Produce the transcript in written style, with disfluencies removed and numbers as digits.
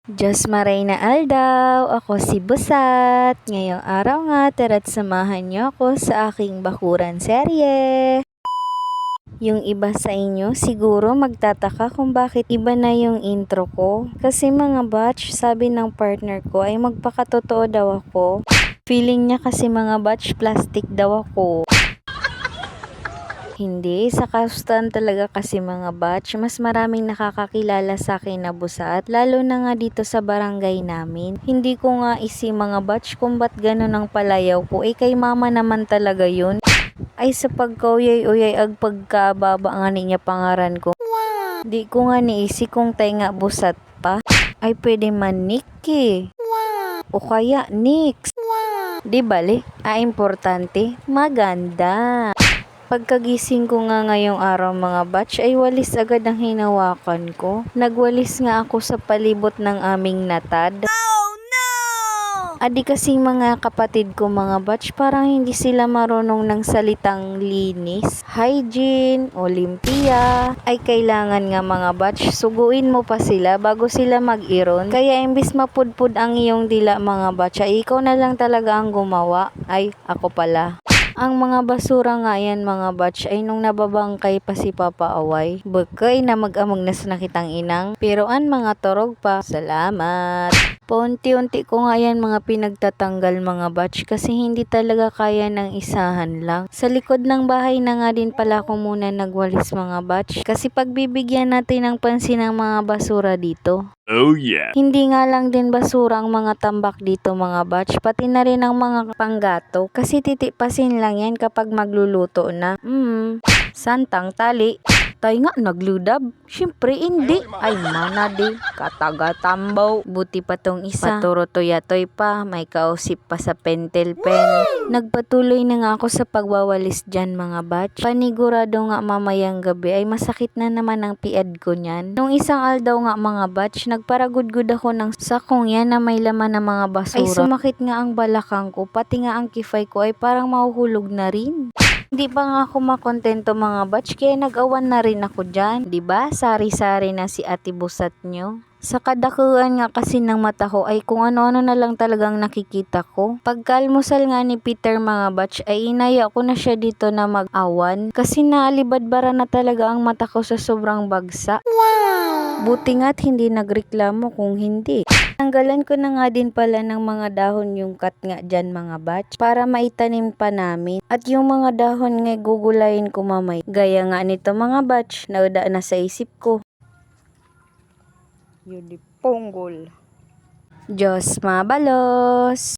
Diyos Marina Aldaw, ako si Busat. Ngayong araw nga, tara't samahan niyo ako sa aking bakuran serye. Yung iba sa inyo siguro magtataka kung bakit iba na yung intro ko. Kasi mga batch, sabi ng partner ko ay magpakatotoo daw ako. Feeling niya kasi mga batch, plastic daw ako. Hindi, sa kaustan talaga kasi mga batch, mas maraming nakakakilala sa akin na Busat, lalo na nga dito sa barangay namin. Hindi ko nga isi mga batch kung ba't gano'n ang palayaw ko, kay mama naman talaga yun. Ay sa pagkauyay-uyay ag pagkababa nga niya pangaran ko. Di ko nga niisi kung tay nga Busat pa. Ay pwede man Nikki. O kaya Nix. Di bali, importante, maganda. Pagkagising ko nga ngayong araw mga batch ay walis agad ang hinawakan ko. Nagwalis nga ako sa palibot ng aming natad. Oh no! Adi kasing mga kapatid ko mga batch parang hindi sila marunong ng salitang linis, hygiene, Olympia. Ay kailangan nga mga batch suguin mo pa sila bago sila mag-iron. Kaya imbis mapudpud ang iyong dila mga batch ay ikaw na lang talaga ang gumawa. Ay ako pala. Ang mga basura nga yan mga batch ay nung nababangkay pa si Papa Away. Bakay na mag-amag na sa nakitang inang. Pero an mga torog pa. Salamat. Paunti-unti ko nga yan mga pinagtatanggal mga batch kasi hindi talaga kaya ng isahan lang. Sa likod ng bahay na nga din pala ako muna nagwalis mga batch. Kasi pagbibigyan natin ng pansin ang mga basura dito. Oh yeah. Hindi nga lang din basura ang mga tambak dito mga batch, pati na rin ang mga panggato. Kasi titipasin lang yan kapag magluluto na. Santang tali. Tay nga nagludab. Siyempre hindi. Ay manadi. Kataga-tambaw. Buti pa tong isa. Paturo-tuyatoy pa. May kausip pa sa pentel pen. Nagpatuloy na nga ako sa pagwawalis dyan mga batch. Panigurado nga mamayang gabi ay masakit na naman ang piad ko nyan. Nung isang aldaw nga mga batch, nagparagudgud ako ng sakong yan na may laman ng mga basura. Ay sumakit nga ang balakang ko. Pati nga ang kifay ko ay parang mahuhulog na rin. Hindi pa nga ako makontento mga batch kaya nag-awan na rin ako dyan. Diba? Sari-sari na si Ate Busat nyo. Sa kadakuan nga kasi ng mata ko ay kung ano-ano na lang talagang nakikita ko. Pagkalmusal nga ni Peter mga batch ay inaya ko na siya dito na mag-awan. Kasi naalibadbara na talaga ang mata ko sa sobrang bagsa. Wow! Buti nga't hindi nagreklamo kung hindi. Tanggalan ko na nga din pala ng mga dahon yung cut nga dyan mga batch para maitanim pa namin. At yung mga dahon nga gugulayin ko mamay. Gaya nga nito mga batch, nauda na sa isip ko. Yun di ponggol. Diyos mabalos!